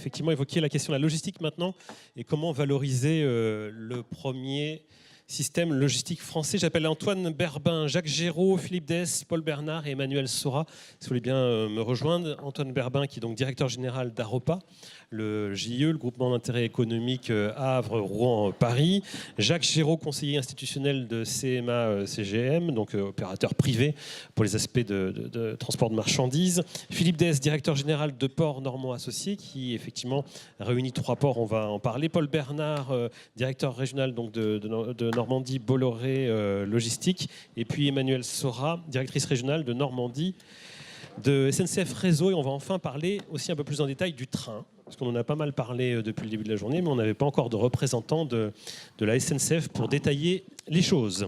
effectivement évoquer la question de la logistique maintenant et comment valoriser le premier système logistique français. J'appelle Antoine Berbin, Jacques Géraud, Philippe Dès, Paul Bernard et Emmanuel Sora. Si vous voulez bien me rejoindre. Antoine Berbin, qui est donc directeur général d'Aropa, le JIE, le groupement d'intérêt économique Havre, Rouen, Paris. Jacques Géraud, conseiller institutionnel de CMA CGM, donc opérateur privé pour les aspects de transport de marchandises. Philippe Dès, directeur général de Ports Normand Associés, qui effectivement réunit 3 ports, on va en parler. Paul Bernard, directeur régional donc de Normandie, Bolloré Logistique. Et puis Emmanuel Sora, directrice régionale de Normandie de SNCF Réseau. Et on va enfin parler aussi un peu plus en détail du train, parce qu'on en a pas mal parlé depuis le début de la journée, mais on n'avait pas encore de représentants de la SNCF pour détailler les choses.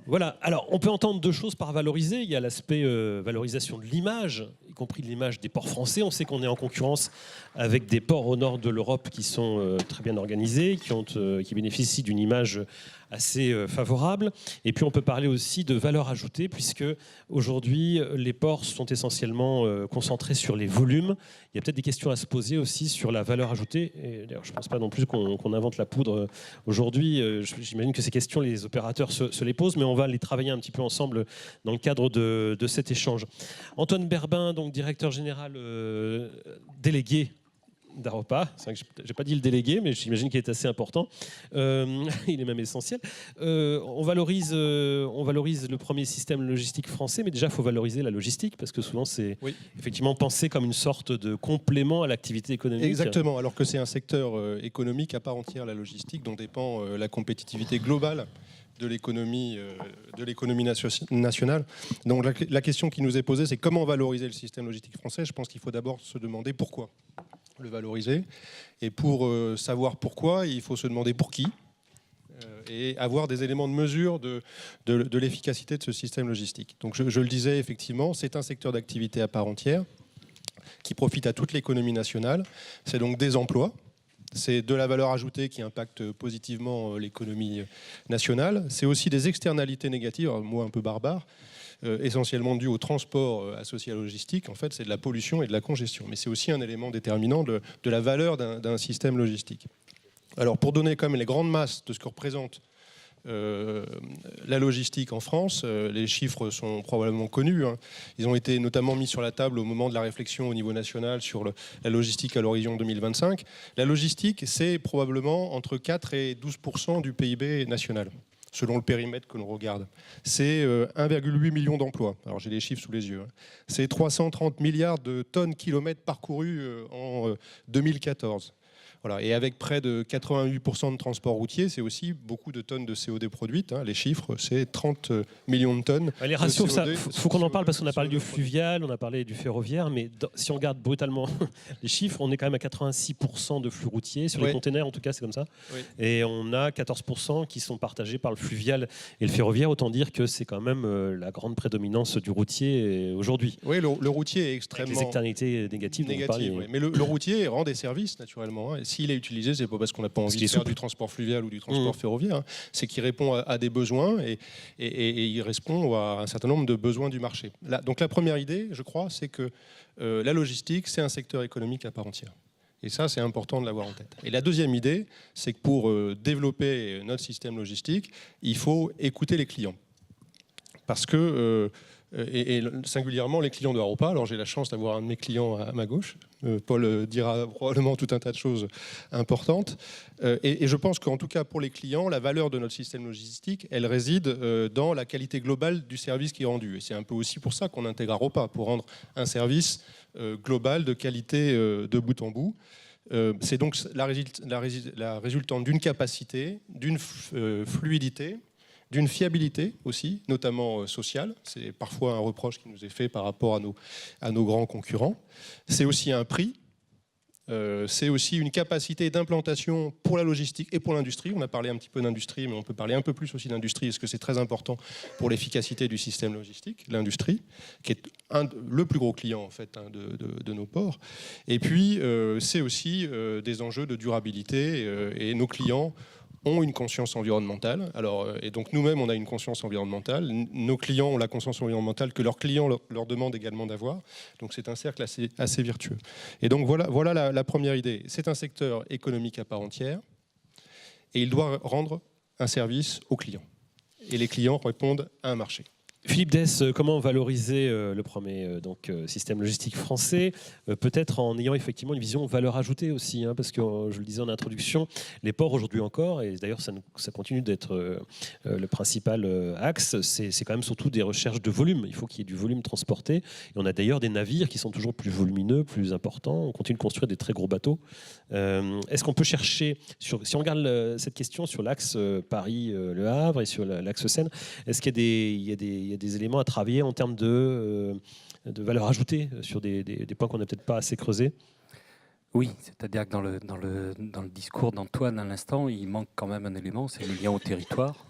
Voilà, alors on peut entendre 2 choses par valoriser. Il y a l'aspect valorisation de l'image, y compris de l'image des ports français. On sait qu'on est en concurrence avec des ports au nord de l'Europe qui sont très bien organisés, qui bénéficient d'une image assez favorable. Et puis on peut parler aussi de valeur ajoutée, puisque aujourd'hui les ports sont essentiellement concentrés sur les volumes. Il y a peut-être des questions à se poser aussi sur la valeur ajoutée. Et d'ailleurs, je ne pense pas non plus qu'on invente la poudre aujourd'hui. J'imagine que ces questions, les opérateurs se les posent, mais on va les travailler un petit peu ensemble dans le cadre de cet échange. Antoine Berbin, donc directeur général délégué d'Aropa. C'est vrai que je n'ai pas dit le délégué, mais j'imagine qu'il est assez important. Il est même essentiel. On valorise le premier système logistique français, mais déjà, il faut valoriser la logistique, parce que souvent, c'est effectivement pensé comme une sorte de complément à l'activité économique. Exactement, alors que c'est un secteur économique à part entière, la logistique, dont dépend la compétitivité globale de l'économie nationale. Donc la question qui nous est posée, c'est comment valoriser le système logistique français. Je pense qu'il faut d'abord se demander pourquoi le valoriser. Et pour savoir pourquoi, il faut se demander pour qui et avoir des éléments de mesure de l'efficacité de ce système logistique. Donc je le disais, effectivement, c'est un secteur d'activité à part entière qui profite à toute l'économie nationale. C'est donc des emplois. C'est de la valeur ajoutée qui impacte positivement l'économie nationale. C'est aussi des externalités négatives, un mot un peu barbare, essentiellement dû au transport associé à la logistique. En fait, c'est de la pollution et de la congestion. Mais c'est aussi un élément déterminant de la valeur d'un système logistique. Alors, pour donner quand même les grandes masses de ce que représente la logistique en France, les chiffres sont probablement connus. Ils ont été notamment mis sur la table au moment de la réflexion au niveau national sur la logistique à l'horizon 2025. La logistique, c'est probablement entre 4 et 12% du PIB national, selon le périmètre que l'on regarde. C'est 1,8 million d'emplois. Alors j'ai les chiffres sous les yeux. C'est 330 milliards de tonnes kilomètres parcourus en 2014. Voilà. Et avec près de 88% de transport routier, c'est aussi beaucoup de tonnes de CO2 produites. Les chiffres, c'est 30 millions de tonnes. Les ratios, il faut qu'on en parle parce qu'on a parlé du fluvial, on a parlé du ferroviaire, mais si on regarde brutalement les chiffres, on est quand même à 86% de flux routier. Sur les containers, en tout cas, c'est comme ça. Oui. Et on a 14% qui sont partagés par le fluvial et le ferroviaire. Autant dire que c'est quand même la grande prédominance du routier aujourd'hui. Oui, le routier est extrêmement... Avec les externalités négatives. Oui. Mais le routier rend des services, naturellement. S'il est utilisé, c'est pas parce qu'on n'a pas envie de faire du transport fluvial ou du transport ferroviaire, c'est qu'il répond à des besoins et il répond à un certain nombre de besoins du marché. Donc la première idée, je crois, c'est que la logistique, c'est un secteur économique à part entière. Et ça, c'est important de l'avoir en tête. Et la deuxième idée, c'est que pour développer notre système logistique, il faut écouter les clients. Parce que... et singulièrement les clients de Aropa. Alors j'ai la chance d'avoir un de mes clients à ma gauche. Paul dira probablement tout un tas de choses importantes. Et je pense qu'en tout cas pour les clients, la valeur de notre système logistique, elle réside dans la qualité globale du service qui est rendu. Et c'est un peu aussi pour ça qu'on intègre Aropa, pour rendre un service global de qualité de bout en bout. C'est donc la résultante d'une capacité, d'une fluidité, d'une fiabilité aussi, notamment sociale. C'est parfois un reproche qui nous est fait par rapport à nos grands concurrents. C'est aussi un prix. C'est aussi une capacité d'implantation pour la logistique et pour l'industrie. On a parlé un petit peu d'industrie, mais on peut parler un peu plus aussi d'industrie, parce que c'est très important pour l'efficacité du système logistique, l'industrie, qui est le plus gros client en fait, de nos ports. Et puis, c'est aussi des enjeux de durabilité, et nos clients ont une conscience environnementale. Alors, et donc nous-mêmes, on a une conscience environnementale. Nos clients ont la conscience environnementale que leurs clients leur demandent également d'avoir. Donc c'est un cercle assez vertueux. Et donc voilà la première idée. C'est un secteur économique à part entière et il doit rendre un service aux clients. Et les clients répondent à un marché. Philippe Dess, comment valoriser le premier système logistique français, peut-être en ayant effectivement une vision valeur ajoutée aussi, hein, parce que je le disais en introduction, les ports aujourd'hui encore, et d'ailleurs ça continue d'être le principal axe, c'est quand même surtout des recherches de volume. Il faut qu'il y ait du volume transporté. Et on a d'ailleurs des navires qui sont toujours plus volumineux, plus importants. On continue de construire des très gros bateaux. Est-ce qu'on peut chercher, si on regarde cette question sur l'axe Paris-Le Havre et sur l'axe Seine, est-ce qu'il y a des éléments à travailler en termes de valeur ajoutée sur des points qu'on n'a peut-être pas assez creusés? Oui, c'est-à-dire que dans le discours d'Antoine à l'instant, il manque quand même un élément, c'est le lien au territoire.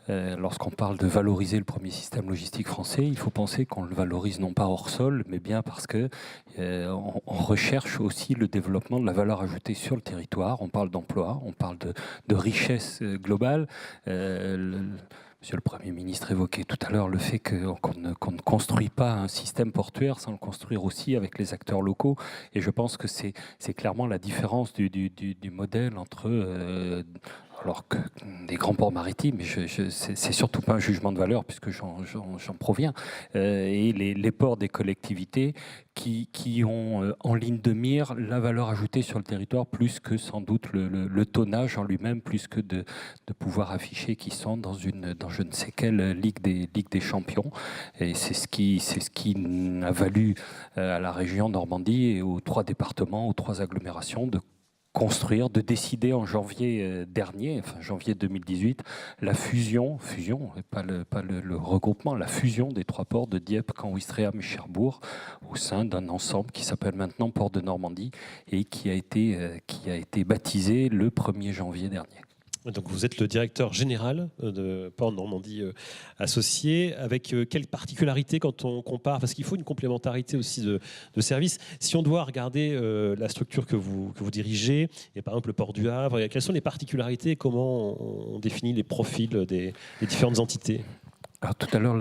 Lorsqu'on parle de valoriser le premier système logistique français, il faut penser qu'on le valorise non pas hors sol, mais bien parce que on recherche aussi le développement de la valeur ajoutée sur le territoire. On parle d'emploi, on parle de richesse globale. Monsieur le Premier ministre évoquait tout à l'heure le fait qu'on ne construit pas un système portuaire sans le construire aussi avec les acteurs locaux. Et je pense que c'est clairement la différence du modèle entre... alors que des grands ports maritimes, c'est surtout pas un jugement de valeur puisque j'en proviens, et les ports des collectivités qui ont en ligne de mire la valeur ajoutée sur le territoire plus que sans doute le tonnage en lui-même, plus que de pouvoir afficher qu'ils sont dans je ne sais quelle ligue des champions. Et c'est ce qui a valu à la région Normandie et aux 3 départements, aux 3 agglomérations de construire, de décider en janvier dernier, enfin janvier 2018, la fusion, pas le regroupement, la fusion des 3 ports de Dieppe, Caen-Ouistreham et Cherbourg au sein d'un ensemble qui s'appelle maintenant Port de Normandie et qui a été baptisé le 1er janvier dernier. Donc vous êtes le directeur général de Port Normandie associé. Avec quelles particularités quand on compare? Parce qu'il faut une complémentarité aussi de services. Si on doit regarder la structure que vous dirigez, et par exemple le Port du Havre, quelles sont les particularités et comment on définit les profils des différentes entités? Alors tout à l'heure,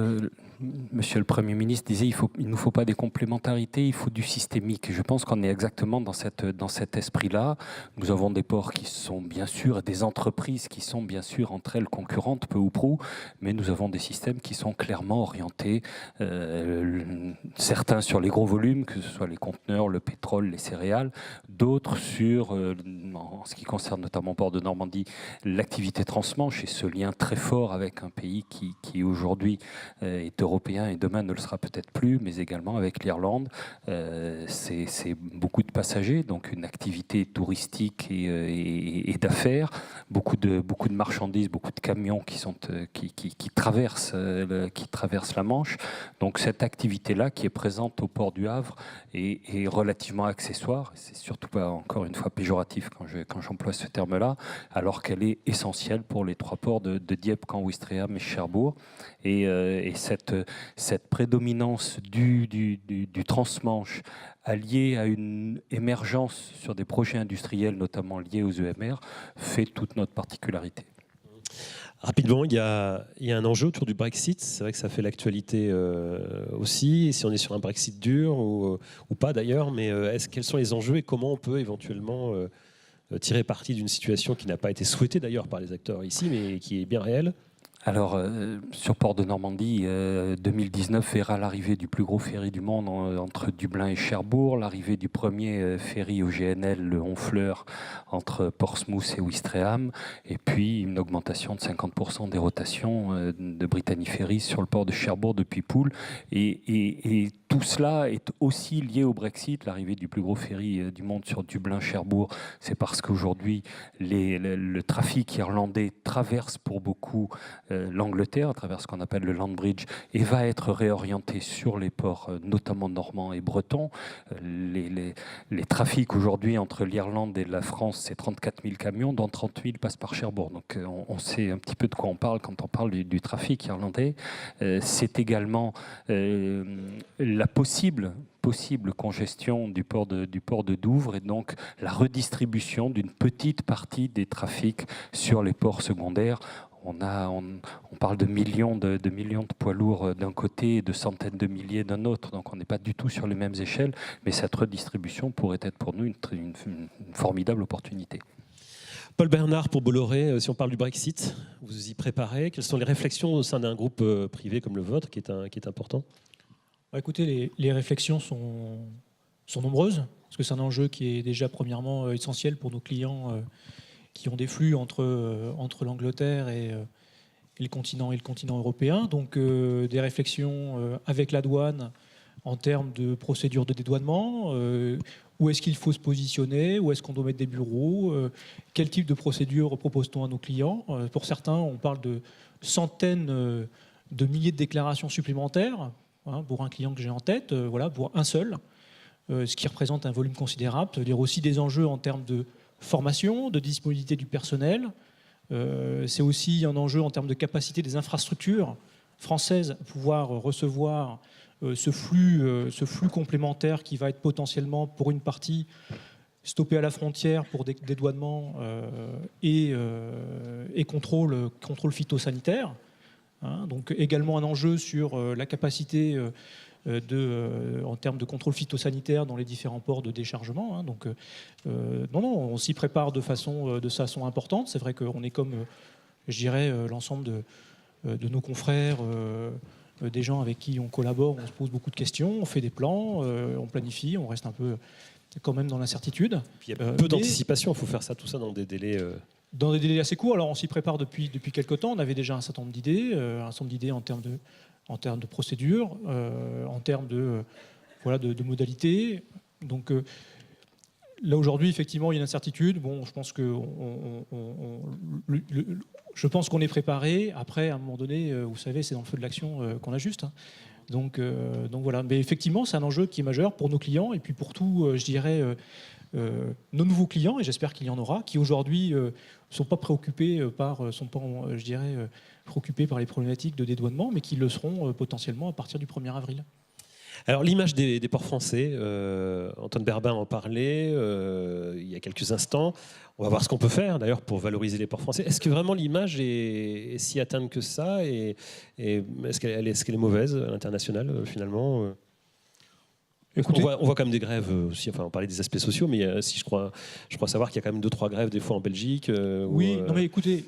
Monsieur le Premier ministre disait il ne nous faut pas des complémentarités, il faut du systémique. Je pense qu'on est exactement dans cet esprit-là. Nous avons des ports qui sont bien sûr, des entreprises qui sont bien sûr entre elles concurrentes, peu ou prou, mais nous avons des systèmes qui sont clairement orientés, certains sur les gros volumes, que ce soit les conteneurs, le pétrole, les céréales, d'autres sur, en ce qui concerne notamment Port de Normandie, l'activité transmanche et ce lien très fort avec un pays qui aujourd'hui est européen et demain ne le sera peut-être plus, mais également avec l'Irlande. C'est beaucoup de passagers, donc une activité touristique et d'affaires, beaucoup de marchandises, beaucoup de camions qui traversent la Manche. Donc cette activité-là qui est présente au port du Havre est relativement accessoire. C'est surtout pas encore une fois péjoratif quand j'emploie ce terme-là, alors qu'elle est essentielle pour les 3 ports de Dieppe, Caen-Ouistreham et Cherbourg. Et cette prédominance du transmanche alliée à une émergence sur des projets industriels, notamment liés aux EMR, fait toute notre particularité. Rapidement, il y a un enjeu autour du Brexit. C'est vrai que ça fait l'actualité aussi. Et si on est sur un Brexit dur ou pas d'ailleurs, mais quels sont les enjeux et comment on peut éventuellement tirer parti d'une situation qui n'a pas été souhaitée d'ailleurs par les acteurs ici, mais qui est bien réelle? Alors, sur Port de Normandie, 2019 verra l'arrivée du plus gros ferry du monde entre Dublin et Cherbourg, l'arrivée du premier ferry au GNL, le Honfleur, entre Portsmouth et Ouistreham, et puis une augmentation de 50% des rotations de Brittany Ferries sur le port de Cherbourg depuis Poole. Et tout cela est aussi lié au Brexit, l'arrivée du plus gros ferry du monde sur Dublin-Cherbourg. C'est parce qu'aujourd'hui, le trafic irlandais traverse pour beaucoup l'Angleterre à travers ce qu'on appelle le Land Bridge et va être réorienté sur les ports, notamment normands et bretons. Les trafics aujourd'hui entre l'Irlande et la France, c'est 34 000 camions, dont 30 000 passent par Cherbourg. Donc on sait un petit peu de quoi on parle quand on parle du trafic irlandais. C'est également la possible possible congestion du port de Douvres et donc la redistribution d'une petite partie des trafics sur les ports secondaires. On parle de millions de poids lourds d'un côté et de centaines de milliers d'un autre, donc on n'est pas du tout sur les mêmes échelles, mais cette redistribution pourrait être pour nous une formidable opportunité. Paul Bernard, pour Bolloré, si on parle du Brexit, vous y préparez. Quelles sont les réflexions au sein d'un groupe privé comme le vôtre qui est important ? Écoutez, les réflexions sont nombreuses, parce que c'est un enjeu qui est déjà premièrement essentiel pour nos clients qui ont des flux entre l'Angleterre et le continent européen. Donc des réflexions avec la douane en termes de procédures de dédouanement, où est-ce qu'il faut se positionner, où est-ce qu'on doit mettre des bureaux, quel type de procédure propose-t-on à nos clients. Pour certains, on parle de centaines de milliers de déclarations supplémentaires, pour un client que j'ai en tête, pour un seul, ce qui représente un volume considérable. Ça veut dire aussi des enjeux en termes de formation, de disponibilité du personnel. C'est aussi un enjeu en termes de capacité des infrastructures françaises à pouvoir recevoir ce flux complémentaire qui va être potentiellement, pour une partie, stoppé à la frontière pour dédouanement et contrôle phytosanitaire. Donc également un enjeu sur la capacité en termes de contrôle phytosanitaire dans les différents ports de déchargement. Donc on s'y prépare de façon importante. C'est vrai qu'on est comme, je dirais, l'ensemble de nos confrères, des gens avec qui on collabore, on se pose beaucoup de questions, on fait des plans, on planifie, on reste un peu quand même dans l'incertitude. Il y a peu d'anticipation, il faut faire tout ça dans des délais... Dans des délais assez courts. Alors on s'y prépare depuis quelques temps, on avait déjà un certain nombre d'idées, en termes de procédures, en termes de modalités. Donc là aujourd'hui, effectivement, il y a une incertitude. Bon, je pense qu'on est préparé. Après, à un moment donné, vous savez, c'est dans le feu de l'action qu'on ajuste. Donc voilà. Mais effectivement, c'est un enjeu qui est majeur pour nos clients et puis pour tout, je dirais, nos nouveaux clients, et j'espère qu'il y en aura, qui aujourd'hui ne sont pas préoccupés préoccupés par les problématiques de dédouanement, mais qui le seront potentiellement à partir du 1er avril. Alors l'image des ports français, Antoine Berbin en parlait il y a quelques instants. On va voir ce qu'on peut faire d'ailleurs pour valoriser les ports français. Est-ce que vraiment l'image est si atteinte que ça, et est-ce qu'elle est mauvaise à l'international finalement ? Écoutez, on voit quand même des grèves aussi. Enfin, on parlait des aspects sociaux, mais je crois savoir qu'il y a quand même 2-3 grèves des fois en Belgique. Oui, non mais écoutez,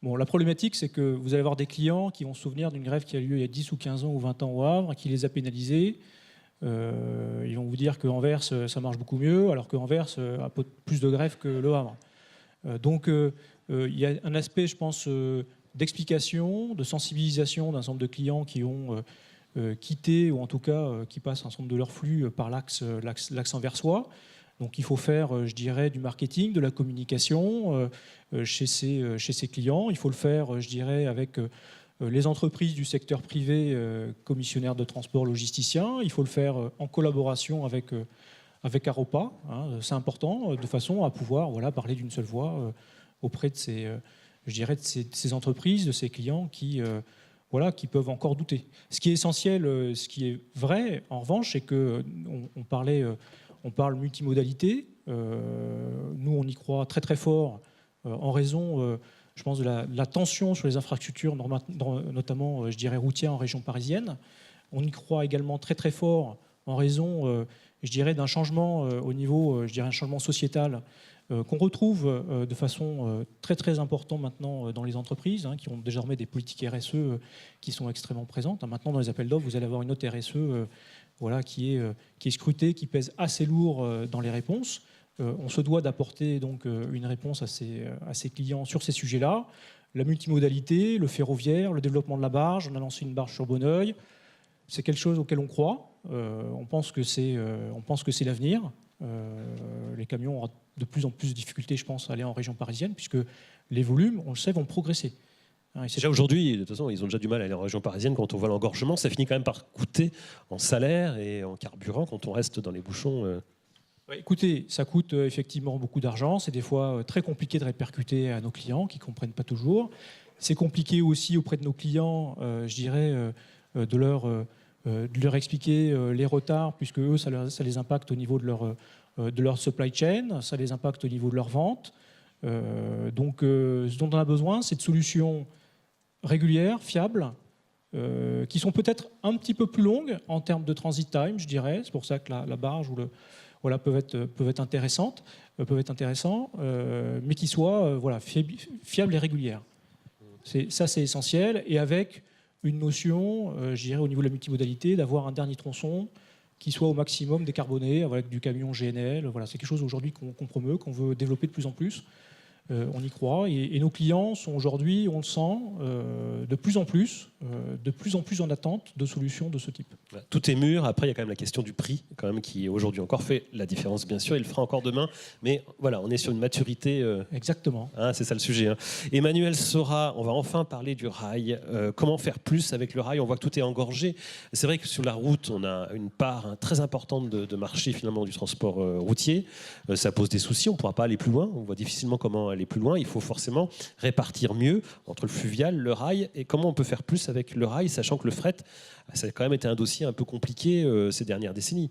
la problématique, c'est que vous allez avoir des clients qui vont se souvenir d'une grève qui a lieu il y a 10 ou 15 ans ou 20 ans au Havre, qui les a pénalisés. Ils vont vous dire qu'Anvers, ça marche beaucoup mieux, alors qu'Anvers a plus de grèves que Le Havre. Donc, il y a un aspect, je pense, d'explication, de sensibilisation d'un certain nombre de clients qui ont quitté, ou en tout cas qui passent un certain nombre de leur flux par l'axe anversois. Donc il faut faire, je dirais, du marketing, de la communication chez ses clients. Il faut le faire, je dirais, avec les entreprises du secteur privé, commissionnaires de transport, logisticiens. Il faut le faire en collaboration avec Aropa. C'est important, de façon à pouvoir parler d'une seule voix auprès de ces entreprises, de ces clients qui peuvent encore douter. Ce qui est essentiel, ce qui est vrai, en revanche, c'est qu'on parle multimodalité. Nous, on y croit très très fort en raison, je pense, de la tension sur les infrastructures, notamment, je dirais, routières en région parisienne. On y croit également très très fort en raison, je dirais, d'un changement au niveau, je dirais, un changement sociétal qu'on retrouve de façon très très importante maintenant dans les entreprises, qui ont désormais des politiques RSE qui sont extrêmement présentes. Maintenant, dans les appels d'offres, vous allez avoir une note RSE qui est scrutée, qui pèse assez lourd dans les réponses. On se doit d'apporter donc une réponse à ses clients sur ces sujets-là. La multimodalité, le ferroviaire, le développement de la barge. On a lancé une barge sur Bonneuil. C'est quelque chose auquel on croit. On pense que c'est l'avenir. Les camions auront de plus en plus de difficultés, je pense, à aller en région parisienne, puisque les volumes, on le sait, vont progresser. Déjà aujourd'hui, de toute façon, ils ont déjà du mal à aller en région parisienne quand on voit l'engorgement. Ça finit quand même par coûter en salaire et en carburant quand on reste dans les bouchons. Écoutez, ça coûte effectivement beaucoup d'argent. C'est des fois très compliqué de répercuter à nos clients qui ne comprennent pas toujours. C'est compliqué aussi auprès de nos clients, je dirais, de leur de leur expliquer les retards, puisque eux, ça les impacte au niveau de leur supply chain, ça les impacte au niveau de leur vente. Donc, ce dont on a besoin, c'est de solutions régulières, fiables, qui sont peut-être un petit peu plus longues en termes de transit time, je dirais. C'est pour ça que la barge peuvent être intéressants, mais qui soient fiables et régulières. Ça, c'est essentiel. Et avec une notion, je dirais, au niveau de la multimodalité, d'avoir un dernier tronçon qui soit au maximum décarboné, avec du camion GNL. Voilà, c'est quelque chose aujourd'hui qu'on promeut, qu'on veut développer de plus en plus. On y croit. Et nos clients sont aujourd'hui, on le sent, de plus en plus en attente de solutions de ce type. Tout est mûr. Après, il y a quand même la question du prix, quand même, qui aujourd'hui encore fait la différence, bien sûr. Il le fera encore demain. Mais voilà, on est sur une maturité. Exactement. Hein, c'est ça le sujet. Hein. Emmanuel Sora, on va enfin parler du rail. Comment faire plus avec le rail? On voit que tout est engorgé. C'est vrai que sur la route, on a une part très importante de marché finalement du transport routier. Ça pose des soucis. On ne pourra pas aller plus loin. On voit difficilement comment aller plus loin. Il faut forcément répartir mieux entre le fluvial, le rail. Et comment on peut faire plus avec le rail, sachant que le fret, ça a quand même été un dossier un peu compliqué ces dernières décennies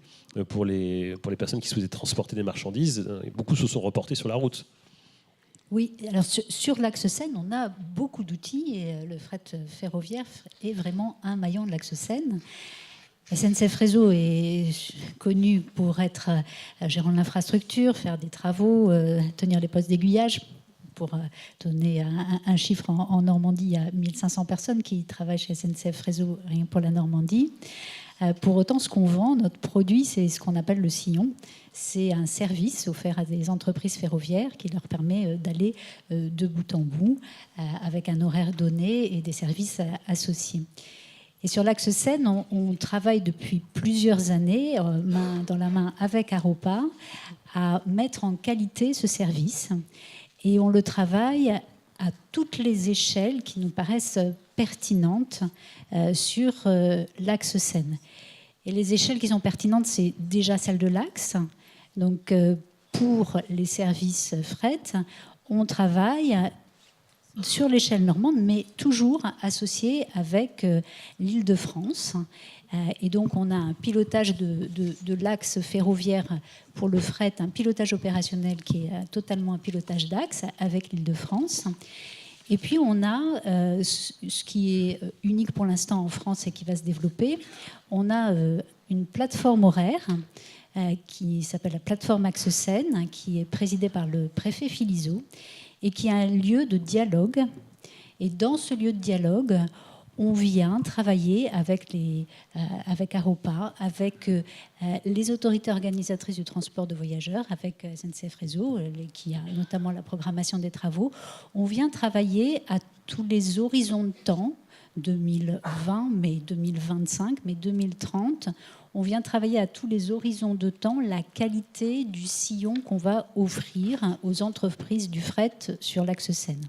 pour les personnes qui souhaitaient transporter des marchandises. Beaucoup se sont reportés sur la route. Oui, alors sur l'axe Seine, on a beaucoup d'outils et le fret ferroviaire est vraiment un maillon de l'axe Seine. SNCF Réseau est connu pour être gérant de l'infrastructure, faire des travaux, tenir les postes d'aiguillage. Pour donner un chiffre, en Normandie, il y a 1500 personnes qui travaillent chez SNCF Réseau, rien pour la Normandie. Pour autant, ce qu'on vend, notre produit, c'est ce qu'on appelle le sillon. C'est un service offert à des entreprises ferroviaires qui leur permet d'aller de bout en bout avec un horaire donné et des services associés. Et sur l'axe Seine, on travaille depuis plusieurs années, main dans la main avec Aropa, à mettre en qualité ce service. Et on le travaille à toutes les échelles qui nous paraissent pertinentes sur l'axe Seine. Et les échelles qui sont pertinentes, c'est déjà celle de l'axe. Donc, pour les services fret, on travaille sur l'échelle normande, mais toujours associé avec l'Île-de-France. Et donc, on a un pilotage de l'axe ferroviaire pour le fret, un pilotage opérationnel qui est totalement un pilotage d'axe avec l'Île-de-France. Et puis, on a ce qui est unique pour l'instant en France et qui va se développer. On a une plateforme horaire qui s'appelle la plateforme Axe Seine, qui est présidée par le préfet Philizot et qui est un lieu de dialogue. Et dans ce lieu de dialogue, on vient travailler avec Aropa, avec les autorités organisatrices du transport de voyageurs, avec SNCF Réseau, qui a notamment la programmation des travaux. On vient travailler à tous les horizons de temps, 2020, mais 2025, mais 2030. On vient travailler à tous les horizons de temps la qualité du sillon qu'on va offrir aux entreprises du fret sur l'axe Seine.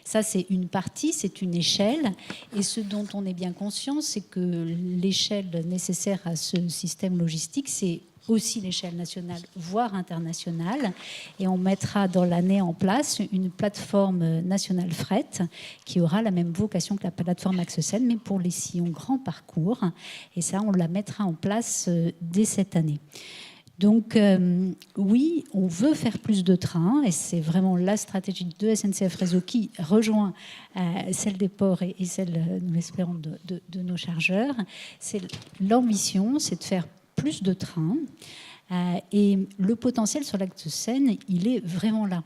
Ça, c'est une partie, c'est une échelle. Et ce dont on est bien conscient, c'est que l'échelle nécessaire à ce système logistique, c'est aussi l'échelle nationale, voire internationale. Et on mettra dans l'année en place une plateforme nationale fret qui aura la même vocation que la plateforme Axe Seine, mais pour les sillons grand parcours. Et ça, on la mettra en place dès cette année. Donc oui, on veut faire plus de trains et c'est vraiment la stratégie de SNCF Réseau qui rejoint celle des ports et celle, nous l'espérons, de nos chargeurs. L'ambition, c'est de faire plus de trains et le potentiel sur l'axe Seine, il est vraiment là.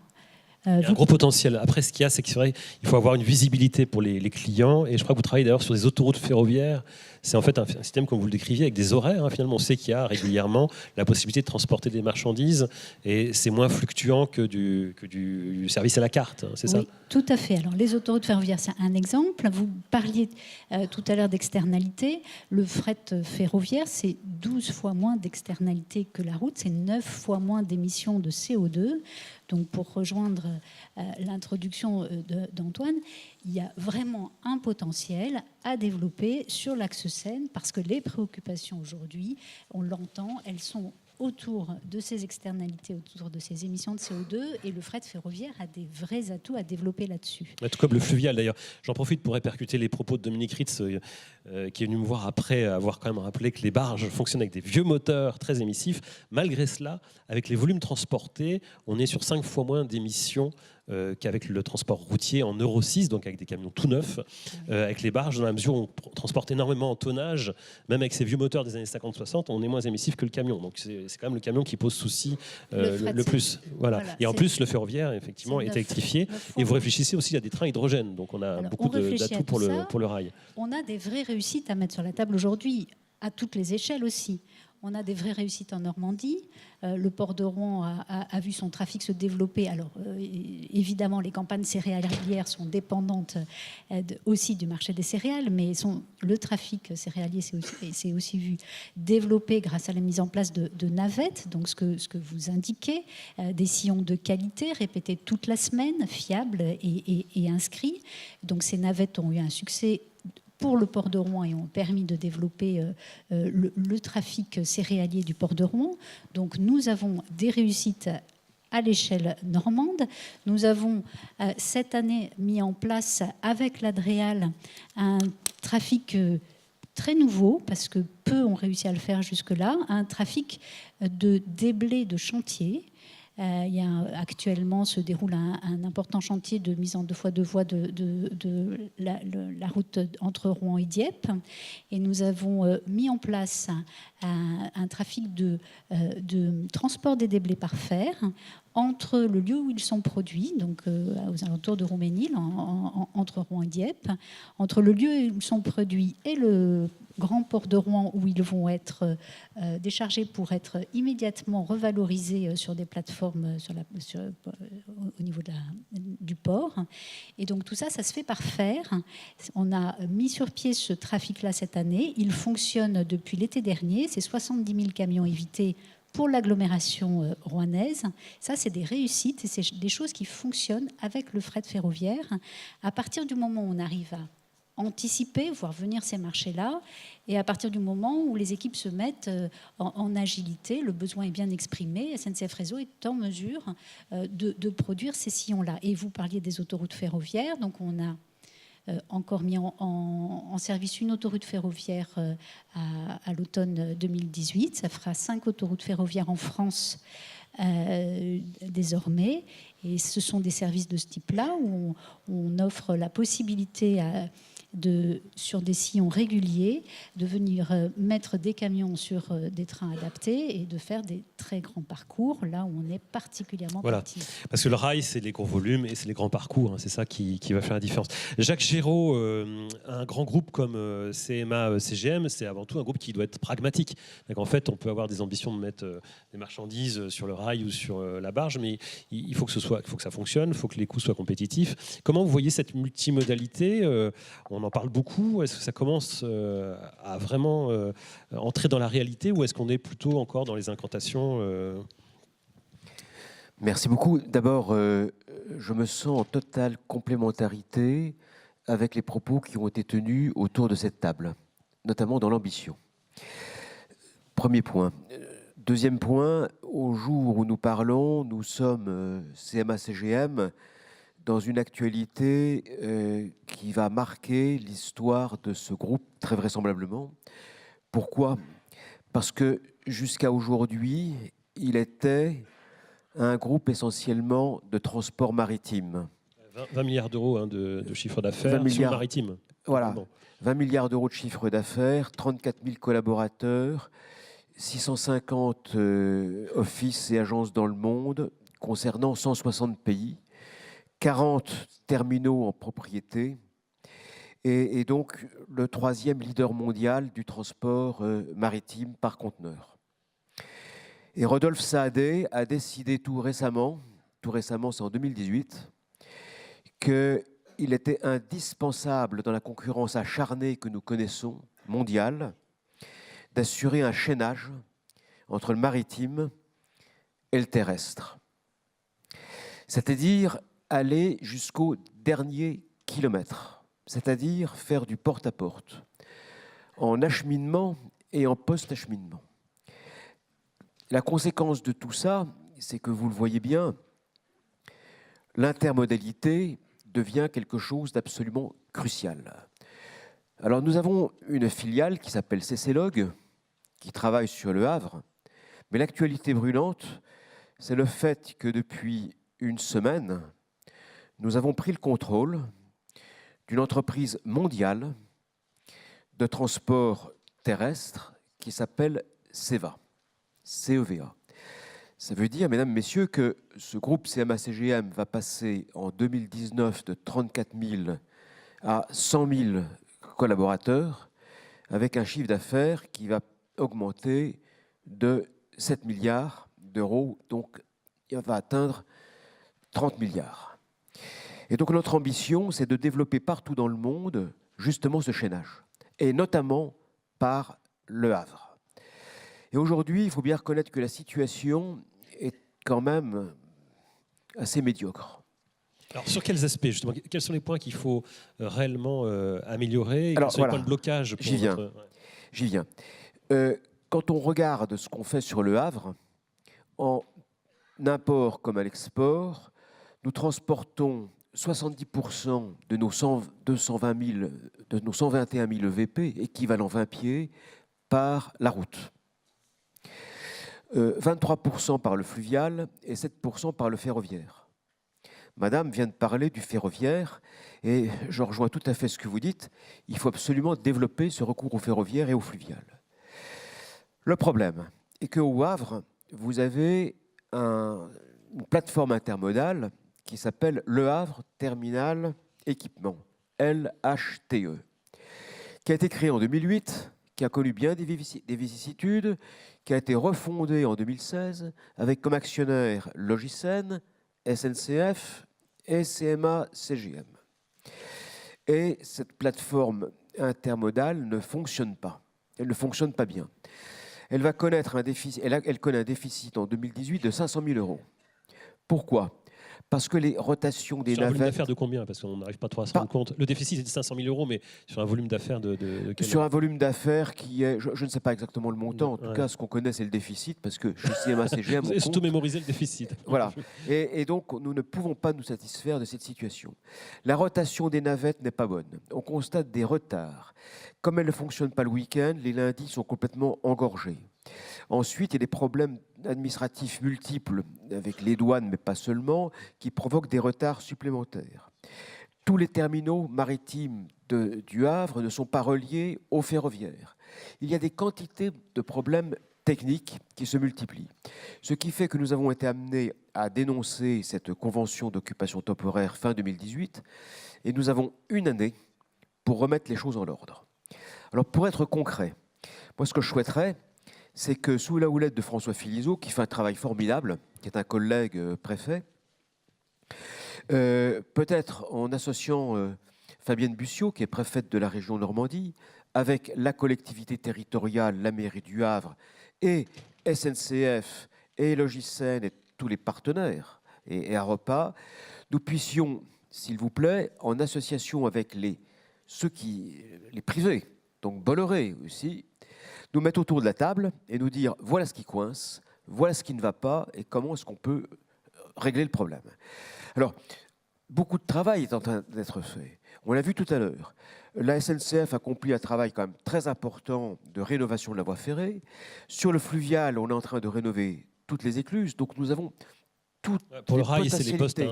Il y a un gros potentiel. Après, ce qu'il y a, c'est qu'il faut avoir une visibilité pour les clients. Et je crois que vous travaillez d'ailleurs sur des autoroutes ferroviaires. C'est en fait un système, comme vous le décriviez, avec des horaires. Finalement, on sait qu'il y a régulièrement la possibilité de transporter des marchandises. Et c'est moins fluctuant que du service à la carte. C'est ça ? Oui, tout à fait. Alors, les autoroutes ferroviaires, c'est un exemple. Vous parliez tout à l'heure d'externalité. Le fret ferroviaire, c'est 12 fois moins d'externalité que la route. C'est 9 fois moins d'émissions de CO2. Donc, pour rejoindre l'introduction d'Antoine, il y a vraiment un potentiel à développer sur l'axe Seine parce que les préoccupations aujourd'hui, on l'entend, elles sont autour de ces externalités, autour de ces émissions de CO2, et le fret ferroviaire a des vrais atouts à développer là-dessus. Tout comme le fluvial d'ailleurs. J'en profite pour répercuter les propos de Dominique Ritz, qui est venu me voir après avoir quand même rappelé que les barges fonctionnent avec des vieux moteurs très émissifs. Malgré cela, avec les volumes transportés, on est sur 5 fois moins d'émissions qu'avec le transport routier en Euro 6, donc avec des camions tout neufs. Avec les barges, dans la mesure où on transporte énormément en tonnage, même avec ces vieux moteurs des années 50-60, on est moins émissif que le camion. Donc c'est quand même le camion qui pose souci le plus. Voilà. Et en plus, le ferroviaire, effectivement, est électrifié. Et vous réfléchissez aussi à des trains hydrogène. Donc on a beaucoup d'atouts pour le rail. On a des vraies réussites à mettre sur la table aujourd'hui, à toutes les échelles aussi. On a des vraies réussites en Normandie. Le port de Rouen a vu son trafic se développer. Alors, évidemment, les campagnes céréalières sont dépendantes aussi du marché des céréales, mais le trafic céréalier s'est aussi vu développer grâce à la mise en place de navettes, donc ce que vous indiquez, des sillons de qualité répétés toute la semaine, fiables et inscrits. Donc, ces navettes ont eu un succès pour le port de Rouen et ont permis de développer le trafic céréalier du port de Rouen. Donc nous avons des réussites à l'échelle normande. Nous avons cette année mis en place avec l'Adréal un trafic très nouveau, parce que peu ont réussi à le faire jusque-là, un trafic de déblais de chantier. Actuellement se déroule un important chantier de mise en 2x2 voies de la route entre Rouen et Dieppe. Et nous avons mis en place un trafic de transport des déblais par fer entre le lieu où ils sont produits, donc aux alentours de Rouménil, entre Rouen et Dieppe, entre le lieu où ils sont produits et le grand port de Rouen où ils vont être déchargés pour être immédiatement revalorisés sur des plateformes au niveau du port. Et donc tout ça, ça se fait par fer. On a mis sur pied ce trafic-là cette année. Il fonctionne depuis l'été dernier. C'est 70 000 camions évités pour l'agglomération rouennaise. Ça, c'est des réussites et c'est des choses qui fonctionnent avec le fret ferroviaire. À partir du moment où on arrive à anticiper, voir venir ces marchés-là, et à partir du moment où les équipes se mettent en agilité, le besoin est bien exprimé, SNCF Réseau est en mesure de produire ces sillons-là. Et vous parliez des autoroutes ferroviaires, donc on a encore mis en service une autoroute ferroviaire à l'automne 2018. Ça fera 5 autoroutes ferroviaires en France désormais. Et ce sont des services de ce type-là où on offre la possibilité sur des sillons réguliers de venir mettre des camions sur des trains adaptés et de faire des très grands parcours là où on est particulièrement pertinent. Parce que le rail, c'est les gros volumes et c'est les grands parcours, hein, c'est ça qui va faire la différence. Jacques Géraud, un grand groupe comme CMA CGM, c'est avant tout un groupe qui doit être pragmatique. Donc, en fait, on peut avoir des ambitions de mettre des marchandises sur le rail ou sur la barge, mais il faut que ça fonctionne, il faut que les coûts soient compétitifs. Comment vous voyez cette multimodalité ? On en parle beaucoup. Est-ce que ça commence à vraiment entrer dans la réalité ou est-ce qu'on est plutôt encore dans les incantations Merci beaucoup. D'abord, je me sens en totale complémentarité avec les propos qui ont été tenus autour de cette table, notamment dans l'ambition. Premier point. Deuxième point, au jour où nous parlons, nous sommes CMA-CGM dans une actualité qui va marquer l'histoire de ce groupe, très vraisemblablement. Pourquoi ? Parce que jusqu'à aujourd'hui, il était un groupe essentiellement de transport maritime. 20 milliards d'euros de chiffre d'affaires sur le maritime. Voilà, bon. 20 milliards d'euros de chiffre d'affaires, 34 000 collaborateurs, 650 offices et agences dans le monde, concernant 160 pays. 40 terminaux en propriété et donc le 3e leader mondial du transport maritime par conteneur. Et Rodolphe Saadé a décidé tout récemment, c'est en 2018, qu'il était indispensable dans la concurrence acharnée que nous connaissons, mondiale, d'assurer un chaînage entre le maritime et le terrestre. C'est-à-dire aller jusqu'au dernier kilomètre, c'est-à-dire faire du porte-à-porte, en acheminement et en post-acheminement. La conséquence de tout ça, c'est que vous le voyez bien, l'intermodalité devient quelque chose d'absolument crucial. Alors nous avons une filiale qui s'appelle CCLog, qui travaille sur le Havre, mais l'actualité brûlante, c'est le fait que depuis une semaine, nous avons pris le contrôle d'une entreprise mondiale de transport terrestre qui s'appelle CEVA. CEVA. Ça veut dire, mesdames, messieurs, que ce groupe CMA-CGM va passer en 2019 de 34 000 à 100 000 collaborateurs, avec un chiffre d'affaires qui va augmenter de 7 milliards d'euros, donc il va atteindre 30 milliards. Et donc notre ambition, c'est de développer partout dans le monde justement ce chaînage, et notamment par le Havre. Et aujourd'hui, il faut bien reconnaître que la situation est quand même assez médiocre. Alors, sur quels aspects, justement, quels sont les points qu'il faut réellement améliorer? Alors, quels sont les points de blocage pour J'y viens. Quand on regarde ce qu'on fait sur le Havre, en import comme à l'export, nous transportons 70% de nos 121 000 EVP, équivalent 20 pieds, par la route. 23% par le fluvial et 7% par le ferroviaire. Madame vient de parler du ferroviaire et je rejoins tout à fait ce que vous dites. Il faut absolument développer ce recours au ferroviaire et au fluvial. Le problème est qu'au Havre, vous avez une plateforme intermodale qui s'appelle Le Havre Terminal Équipement, LHTE, qui a été créée en 2008, qui a connu bien des vicissitudes, qui a été refondée en 2016 avec comme actionnaires Logicène, SNCF et CMA-CGM. Et cette plateforme intermodale ne fonctionne pas. Elle ne fonctionne pas bien. Elle va connaître un déficit, elle connaît un déficit en 2018 de 500 000 euros. Pourquoi ? Parce que les rotations des navettes... Sur un volume d'affaires de combien? Parce qu'on n'arrive pas trop à se rendre compte. Le déficit est de 500 000 euros, mais sur un volume d'affaires de quel... Sur un volume d'affaires qui est... Je ne sais pas exactement le montant. En tout cas, ce qu'on connaît, c'est le déficit, parce que chez CMA-CGM... Vous avez surtout mémorisé le déficit. Voilà. Et donc, nous ne pouvons pas nous satisfaire de cette situation. La rotation des navettes n'est pas bonne. On constate des retards. Comme elle ne fonctionne pas le week-end, les lundis sont complètement engorgés. Ensuite, il y a des problèmes administratifs multiples avec les douanes, mais pas seulement, qui provoquent des retards supplémentaires. Tous les terminaux maritimes du Havre ne sont pas reliés au ferroviaire. Il y a des quantités de problèmes techniques qui se multiplient. Ce qui fait que nous avons été amenés à dénoncer cette convention d'occupation temporaire fin 2018 et nous avons une année pour remettre les choses en ordre. Alors, pour être concret, moi, ce que je souhaiterais, c'est que sous la houlette de François Philizot, qui fait un travail formidable, qui est un collègue préfet, peut-être en associant Fabienne Bussiot, qui est préfète de la région Normandie, avec la collectivité territoriale, la mairie du Havre, et SNCF, et Logicène, et tous les partenaires, et Aropa, nous puissions, s'il vous plaît, en association avec les privés, donc Bolloré aussi, nous mettre autour de la table et nous dire voilà ce qui coince, voilà ce qui ne va pas et comment est-ce qu'on peut régler le problème. Alors, beaucoup de travail est en train d'être fait. On l'a vu tout à l'heure. La SNCF accomplit un travail quand même très important de rénovation de la voie ferrée. Sur le fluvial, on est en train de rénover toutes les écluses. Donc nous avons pour le rail, c'est les postes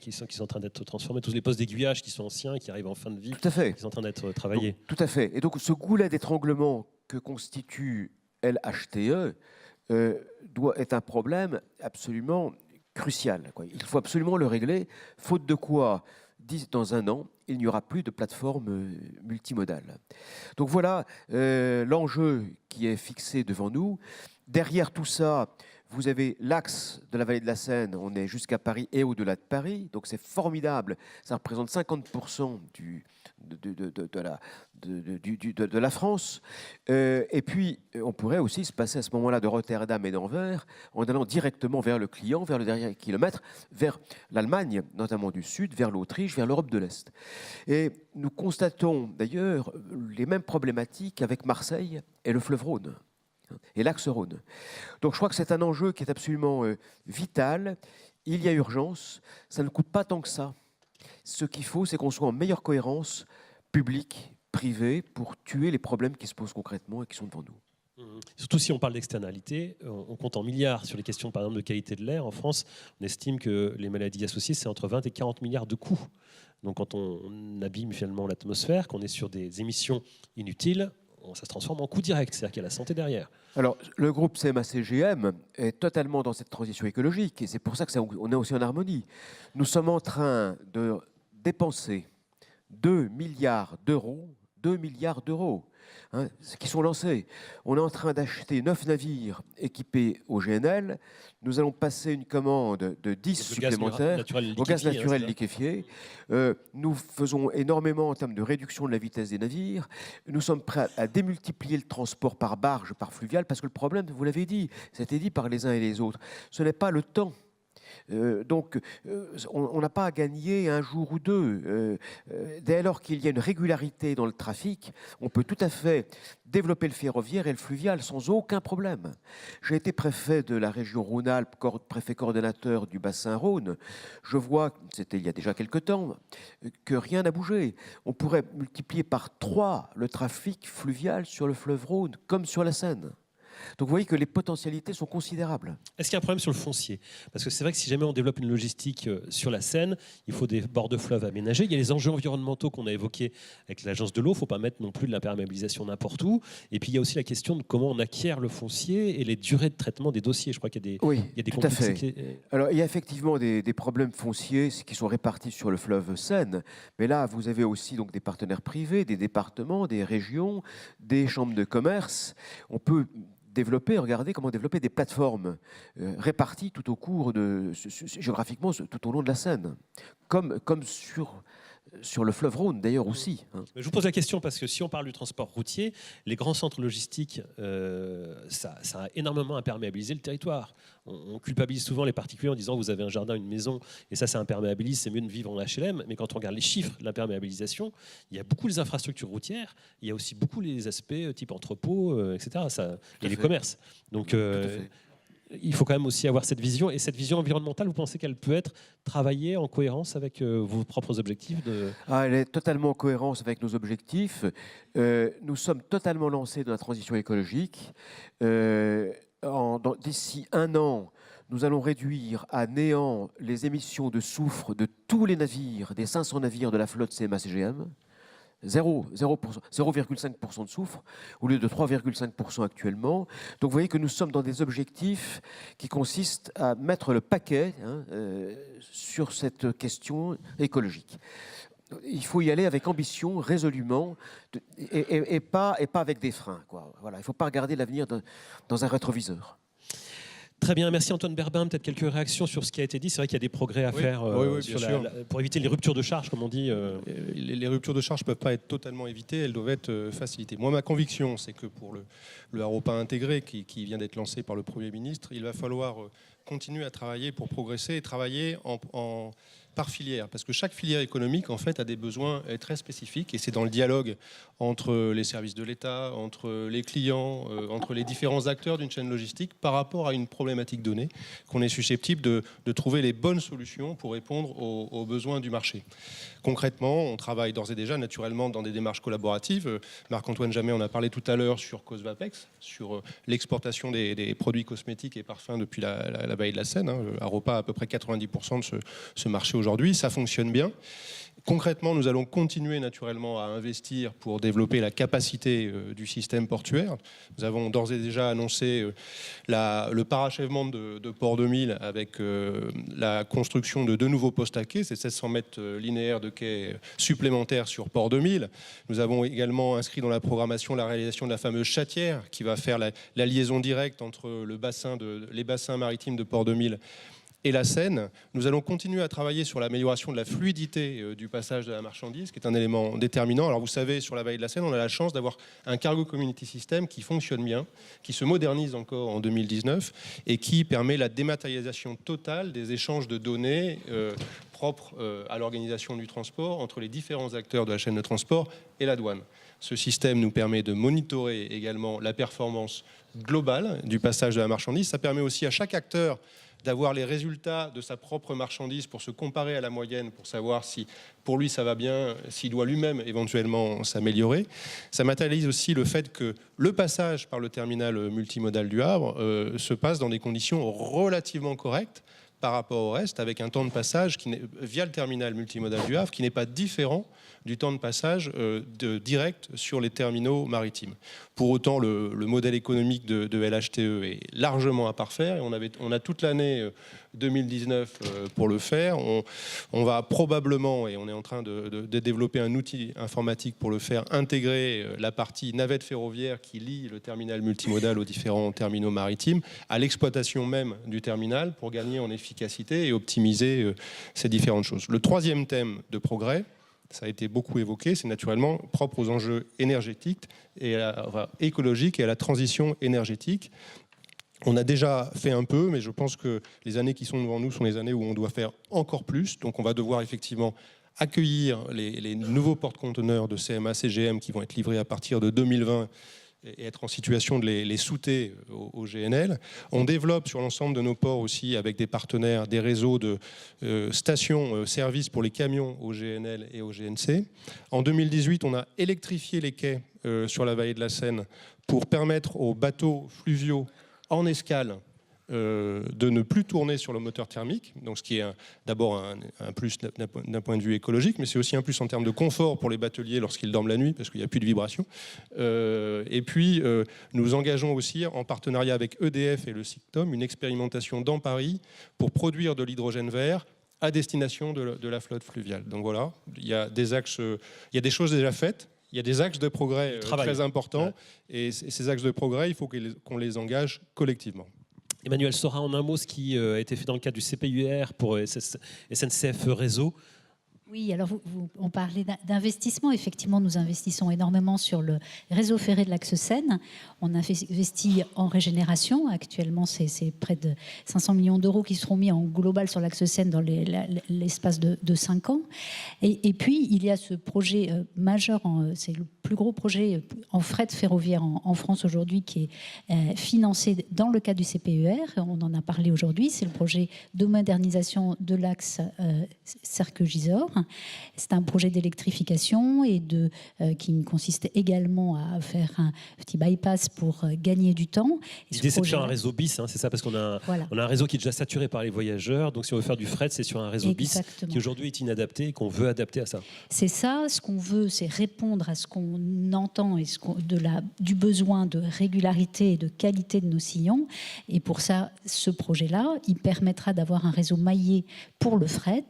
qui sont en train d'être transformés, tous les postes d'aiguillage qui sont anciens, qui arrivent en fin de vie, tout à fait. qui sont en train d'être travaillés. Donc, tout à fait. Et donc ce goulet d'étranglement que constitue LHTE est un problème absolument crucial. Il faut absolument le régler, faute de quoi, dans un an, il n'y aura plus de plateforme multimodale. Donc voilà l'enjeu qui est fixé devant nous. Derrière tout ça, vous avez l'axe de la vallée de la Seine, on est jusqu'à Paris et au-delà de Paris, donc c'est formidable, ça représente 50% de la France. Et puis, on pourrait aussi se passer à ce moment-là de Rotterdam et d'Anvers en allant directement vers le client, vers le dernier kilomètre, vers l'Allemagne, notamment du Sud, vers l'Autriche, vers l'Europe de l'Est. Et nous constatons d'ailleurs les mêmes problématiques avec Marseille et le fleuve Rhône. et l'axe Rhône. Donc je crois que c'est un enjeu qui est absolument vital. Il y a urgence, ça ne coûte pas tant que ça. Ce qu'il faut, c'est qu'on soit en meilleure cohérence publique, privée, pour tuer les problèmes qui se posent concrètement et qui sont devant nous. Surtout si on parle d'externalité, on compte en milliards sur les questions par exemple de qualité de l'air. En France, on estime que les maladies associées, c'est entre 20 et 40 milliards de coûts. Donc quand on abîme finalement l'atmosphère, qu'on est sur des émissions inutiles, ça se transforme en coût direct, c'est-à-dire qu'il y a la santé derrière. Alors, le groupe CMA-CGM est totalement dans cette transition écologique et c'est pour ça qu'on est aussi en harmonie. Nous sommes en train de dépenser 2 milliards d'euros, qui sont lancés. On est en train d'acheter 9 navires équipés au GNL. Nous allons passer une commande de 10 supplémentaires au gaz naturel liquéfié. Nous faisons énormément en termes de réduction de la vitesse des navires. Nous sommes prêts à démultiplier le transport par barge, par fluvial, parce que le problème, vous l'avez dit, ça a été dit par les uns et les autres, ce n'est pas le temps. On n'a pas à gagner un jour ou deux. Dès lors qu'il y a une régularité dans le trafic, on peut tout à fait développer le ferroviaire et le fluvial sans aucun problème. J'ai été préfet de la région Rhône-Alpes, préfet coordonnateur du bassin Rhône. Je vois, c'était il y a déjà quelque temps, que rien n'a bougé. On pourrait multiplier par 3 le trafic fluvial sur le fleuve Rhône, comme sur la Seine. Donc vous voyez que les potentialités sont considérables. Est-ce qu'il y a un problème sur le foncier? Parce que c'est vrai que si jamais on développe une logistique sur la Seine, il faut des bords de fleuve aménagés. Il y a les enjeux environnementaux qu'on a évoqués avec l'agence de l'eau. Il ne faut pas mettre non plus de l'imperméabilisation n'importe où. Et puis il y a aussi la question de comment on acquiert le foncier et les durées de traitement des dossiers. Je crois qu'il y a des complexités. Alors il y a effectivement des problèmes fonciers qui sont répartis sur le fleuve Seine. Mais là, vous avez aussi donc des partenaires privés, des départements, des régions, des chambres de commerce. On peut regardez comment développer des plateformes réparties tout au cours géographiquement tout au long de la Seine, comme sur le fleuve Rhône d'ailleurs aussi. Je vous pose la question parce que si on parle du transport routier, les grands centres logistiques, ça a énormément imperméabilisé le territoire. On culpabilise souvent les particuliers en disant vous avez un jardin, une maison, et ça imperméabilise, c'est mieux de vivre en HLM. Mais quand on regarde les chiffres de l'imperméabilisation, il y a beaucoup les infrastructures routières, il y a aussi beaucoup les aspects type entrepôt, etc. Et les commerces. Donc il faut quand même aussi avoir cette vision. Et cette vision environnementale, vous pensez qu'elle peut être travaillée en cohérence avec vos propres objectifs Elle est totalement en cohérence avec nos objectifs. Nous sommes totalement lancés dans la transition écologique. D'ici 1 an, nous allons réduire à néant les émissions de soufre de tous les navires, des 500 navires de la flotte CMA-CGM. 0,5% de soufre au lieu de 3,5% actuellement. Donc vous voyez que nous sommes dans des objectifs qui consistent à mettre le paquet sur cette question écologique. Il faut y aller avec ambition, résolument, et pas avec des freins, quoi. Voilà, il ne faut pas regarder l'avenir dans un rétroviseur. Très bien, merci Antoine Berbin. Peut-être quelques réactions sur ce qui a été dit. C'est vrai qu'il y a des progrès à faire pour éviter les ruptures de charge, comme on dit. Les ruptures de charge ne peuvent pas être totalement évitées, elles doivent être facilitées. Moi, ma conviction, c'est que pour le Haropa intégré qui vient d'être lancé par le Premier ministre, il va falloir continuer à travailler pour progresser et travailler par filière, parce que chaque filière économique en fait a des besoins très spécifiques et c'est dans le dialogue entre les services de l'État, entre les clients, entre les différents acteurs d'une chaîne logistique par rapport à une problématique donnée qu'on est susceptible de trouver les bonnes solutions pour répondre aux besoins du marché. Concrètement, on travaille d'ores et déjà naturellement dans des démarches collaboratives. Marc-Antoine Jammet en a parlé tout à l'heure sur Cosvapex, sur l'exportation des produits cosmétiques et parfums depuis la vallée de la Seine. Haropa a à peu près 90% de ce marché aujourd'hui, ça fonctionne bien. Concrètement, nous allons continuer naturellement à investir pour développer la capacité du système portuaire. Nous avons d'ores et déjà annoncé le parachèvement de Port 2000 avec la construction de 2 nouveaux postes à quai, c'est 700 mètres linéaires de quais supplémentaires sur Port 2000. Nous avons également inscrit dans la programmation la réalisation de la fameuse chatière qui va faire la liaison directe entre les bassins maritimes de Port 2000 et la Seine. Nous allons continuer à travailler sur l'amélioration de la fluidité du passage de la marchandise, qui est un élément déterminant. Alors vous savez, sur la vallée de la Seine, on a la chance d'avoir un cargo community system qui fonctionne bien, qui se modernise encore en 2019 et qui permet la dématérialisation totale des échanges de données propre à l'organisation du transport entre les différents acteurs de la chaîne de transport et la douane. Ce système nous permet de monitorer également la performance globale du passage de la marchandise. Ça permet aussi à chaque acteur d'avoir les résultats de sa propre marchandise pour se comparer à la moyenne, pour savoir si pour lui ça va bien, s'il doit lui-même éventuellement s'améliorer. Ça matérialise aussi le fait que le passage par le terminal multimodal du Havre se passe dans des conditions relativement correctes par rapport au reste, avec un temps de passage via le terminal multimodal du Havre qui n'est pas différent du temps de passage direct sur les terminaux maritimes. Pour autant, le modèle économique de LHTE est largement à parfaire et on a toute l'année 2019 pour le faire. On va probablement, et on est en train de développer un outil informatique pour le faire, intégrer la partie navette ferroviaire qui lie le terminal multimodal aux différents terminaux maritimes à l'exploitation même du terminal pour gagner en efficacité et optimiser ces différentes choses. Le troisième thème de progrès, ça a été beaucoup évoqué, c'est naturellement propre aux enjeux énergétiques et écologiques et à la transition énergétique. On a déjà fait un peu, mais je pense que les années qui sont devant nous sont les années où on doit faire encore plus. Donc on va devoir effectivement accueillir les nouveaux porte-conteneurs de CMA CGM qui vont être livrés à partir de 2020 et être en situation de les souter au GNL. On développe sur l'ensemble de nos ports aussi, avec des partenaires, des réseaux de stations-service pour les camions au GNL et au GNC. En 2018, on a électrifié les quais sur la vallée de la Seine pour permettre aux bateaux fluviaux en escale de ne plus tourner sur le moteur thermique, donc ce qui est d'abord un plus d'un point de vue écologique, mais c'est aussi un plus en termes de confort pour les bateliers lorsqu'ils dorment la nuit, parce qu'il n'y a plus de vibration. Et puis, nous engageons aussi, en partenariat avec EDF et le SICTOM, une expérimentation dans Paris pour produire de l'hydrogène vert à destination de la flotte fluviale. Donc voilà, il y a des axes, il y a des choses déjà faites. Il y a des axes de progrès très importants, ouais. Et ces axes de progrès, il faut qu'on les engage collectivement. Emmanuel Sora, en un mot, ce qui a été fait dans le cadre du CPUR pour SNCF Réseau. Oui, alors on parlait d'investissement. Effectivement, nous investissons énormément sur le réseau ferré de l'axe Seine. On investit en régénération. Actuellement, c'est près de 500 millions d'euros qui seront mis en global sur l'axe Seine dans l'espace de 5 ans. Et puis, il y a ce projet majeur, c'est le plus gros projet en fret ferroviaire en France aujourd'hui qui est financé dans le cadre du CPUR. On en a parlé aujourd'hui. C'est le projet de modernisation de l'axe Serqueux-Gisors. C'est un projet d'électrification et qui consiste également à faire un petit bypass pour gagner du temps. L'idée, c'est de faire un réseau bis, hein, c'est ça, parce qu'on a un réseau qui est déjà saturé par les voyageurs. Donc, si on veut faire du fret, c'est sur un réseau bis qui aujourd'hui est inadapté et qu'on veut adapter à ça. C'est ça. Ce qu'on veut, c'est répondre à ce qu'on entend et du besoin de régularité et de qualité de nos sillons. Et pour ça, ce projet-là, il permettra d'avoir un réseau maillé pour le fret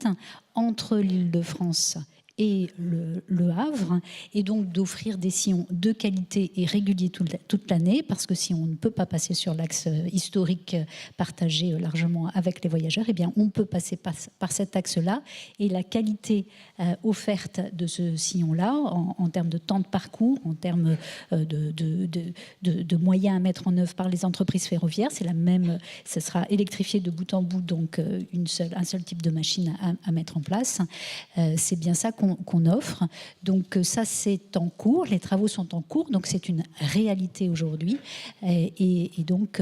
entre l'Île-de-France et le Havre, et donc d'offrir des sillons de qualité et réguliers toute l'année, parce que si on ne peut pas passer sur l'axe historique partagé largement avec les voyageurs, eh bien on peut passer par cet axe-là, et la qualité offerte de ce sillon-là, en termes de temps de parcours, en termes de moyens à mettre en œuvre par les entreprises ferroviaires, c'est la même, ça sera électrifié de bout en bout, donc un seul type de machine à mettre en place. C'est bien ça qu'on offre. Donc ça, c'est en cours. Les travaux sont en cours. Donc c'est une réalité aujourd'hui. Et donc,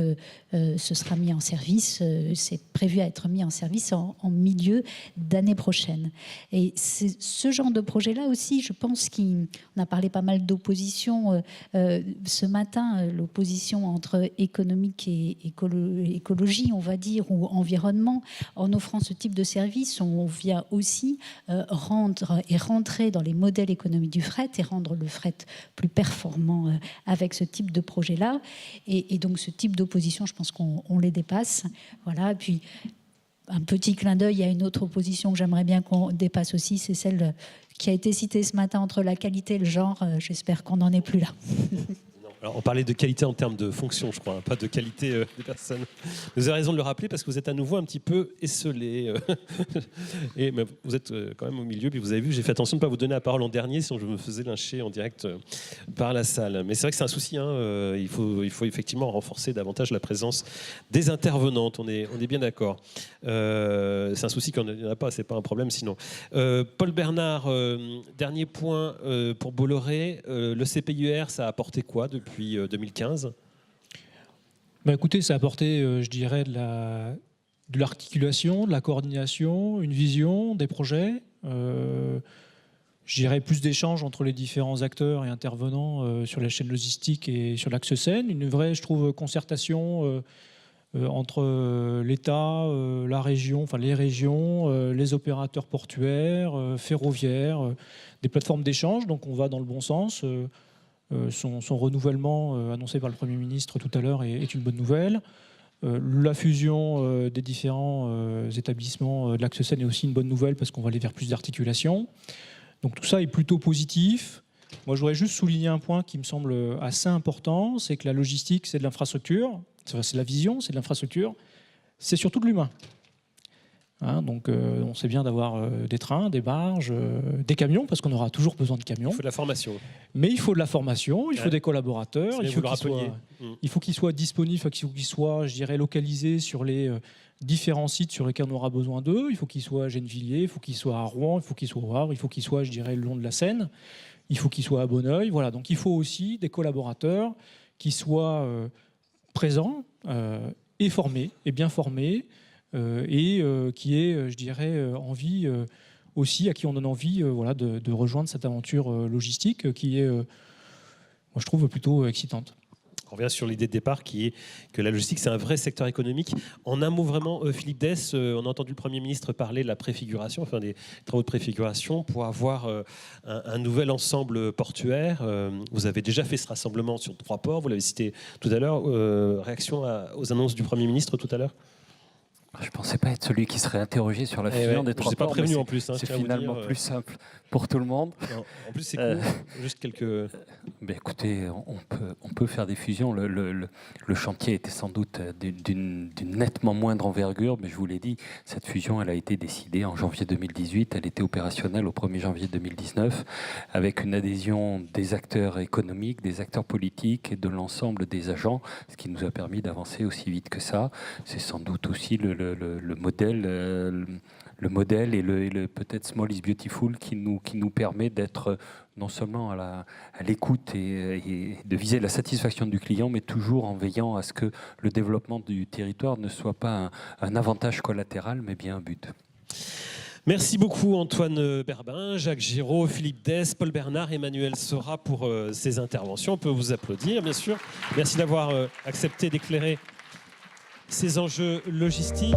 ce sera mis en service. C'est prévu à être mis en service en milieu d'année prochaine. Et c'est ce genre de projet-là aussi, je pense qu'on a parlé pas mal d'opposition ce matin, l'opposition entre économique et écologie, on va dire, ou environnement. En offrant ce type de service, on vient aussi rentrer dans les modèles économiques du fret et rendre le fret plus performant avec ce type de projet-là. Et donc ce type d'opposition, je pense qu'on les dépasse. Voilà. Et puis un petit clin d'œil à une autre opposition que j'aimerais bien qu'on dépasse aussi, c'est celle qui a été citée ce matin entre la qualité et le genre. J'espère qu'on n'en est plus là. Alors, on parlait de qualité en termes de fonction, je crois, hein, pas de qualité des personnes. Vous avez raison de le rappeler parce que vous êtes à nouveau un petit peu esselé. Mais vous êtes quand même au milieu. Puis vous avez vu, j'ai fait attention de ne pas vous donner la parole en dernier, sinon je me faisais lyncher en direct par la salle. Mais c'est vrai que c'est un souci. Hein, il faut effectivement renforcer davantage la présence des intervenantes. On est bien d'accord. C'est un souci qu'on n'en a pas, c'est pas un problème sinon. Paul Bernard, dernier point pour Bolloré. Le CPUR, ça a apporté quoi depuis 2015 ? Écoutez, ça a apporté, je dirais, de l'articulation, de la coordination, une vision des projets. Je dirais plus d'échanges entre les différents acteurs et intervenants sur la chaîne logistique et sur l'axe Seine. Une vraie, je trouve, concertation entre l'État, la région, enfin les régions, les opérateurs portuaires, ferroviaires, des plateformes d'échange. Donc on va dans le bon sens. Son renouvellement annoncé par le Premier ministre tout à l'heure est une bonne nouvelle. La fusion des différents établissements de l'axe Seine est aussi une bonne nouvelle parce qu'on va aller vers plus d'articulation. Donc tout ça est plutôt positif. Moi, je voudrais juste souligner un point qui me semble assez important, c'est que la logistique, c'est de l'infrastructure, c'est de la vision, c'est de l'infrastructure, c'est surtout de l'humain. Hein, donc on sait bien d'avoir des trains, des barges, des camions, parce qu'on aura toujours besoin de camions. Il faut de la formation. Mais il faut de la formation, il faut des collaborateurs, il faut qu'ils soient disponibles, il faut qu'ils soient, je dirais, localisés sur les différents sites sur lesquels on aura besoin d'eux. Il faut qu'ils soient à Gennevilliers, il faut qu'ils soient à Rouen, il faut qu'ils soient au Havre, il faut qu'ils soient, je dirais, le long de la Seine, il faut qu'ils soient à Bonneuil. Voilà. Donc il faut aussi des collaborateurs qui soient présents et formés, et bien formés, et qui est, je dirais, envie aussi, à qui on donne envie de rejoindre cette aventure logistique qui est, moi je trouve, plutôt excitante. On revient sur l'idée de départ qui est que la logistique, c'est un vrai secteur économique. En un mot, vraiment, Philippe Dess, on a entendu le Premier ministre parler de la préfiguration, enfin des travaux de préfiguration pour avoir un nouvel ensemble portuaire. Vous avez déjà fait ce rassemblement sur 3 ports, vous l'avez cité tout à l'heure. Réaction aux annonces du Premier ministre tout à l'heure ? Je ne pensais pas être celui qui serait interrogé sur la fusion des 3 ports. Je ne pas prévenu en plus. Hein, c'est finalement plus simple pour tout le monde. Non, en plus, c'est court. Juste quelques... Écoutez, on peut faire des fusions. Le chantier était sans doute d'une nettement moindre envergure, mais je vous l'ai dit, cette fusion, elle a été décidée en janvier 2018. Elle était opérationnelle au 1er janvier 2019, avec une adhésion des acteurs économiques, des acteurs politiques et de l'ensemble des agents, ce qui nous a permis d'avancer aussi vite que ça. C'est sans doute aussi le modèle et le peut-être small is beautiful qui nous permet d'être non seulement à l'écoute et de viser la satisfaction du client, mais toujours en veillant à ce que le développement du territoire ne soit pas un avantage collatéral, mais bien un but. Merci beaucoup Antoine Berbin, Jacques Giraud, Philippe Dess, Paul Bernard, Emmanuel Sora pour ces interventions. On peut vous applaudir, bien sûr. Merci d'avoir accepté d'éclairer ces enjeux logistiques.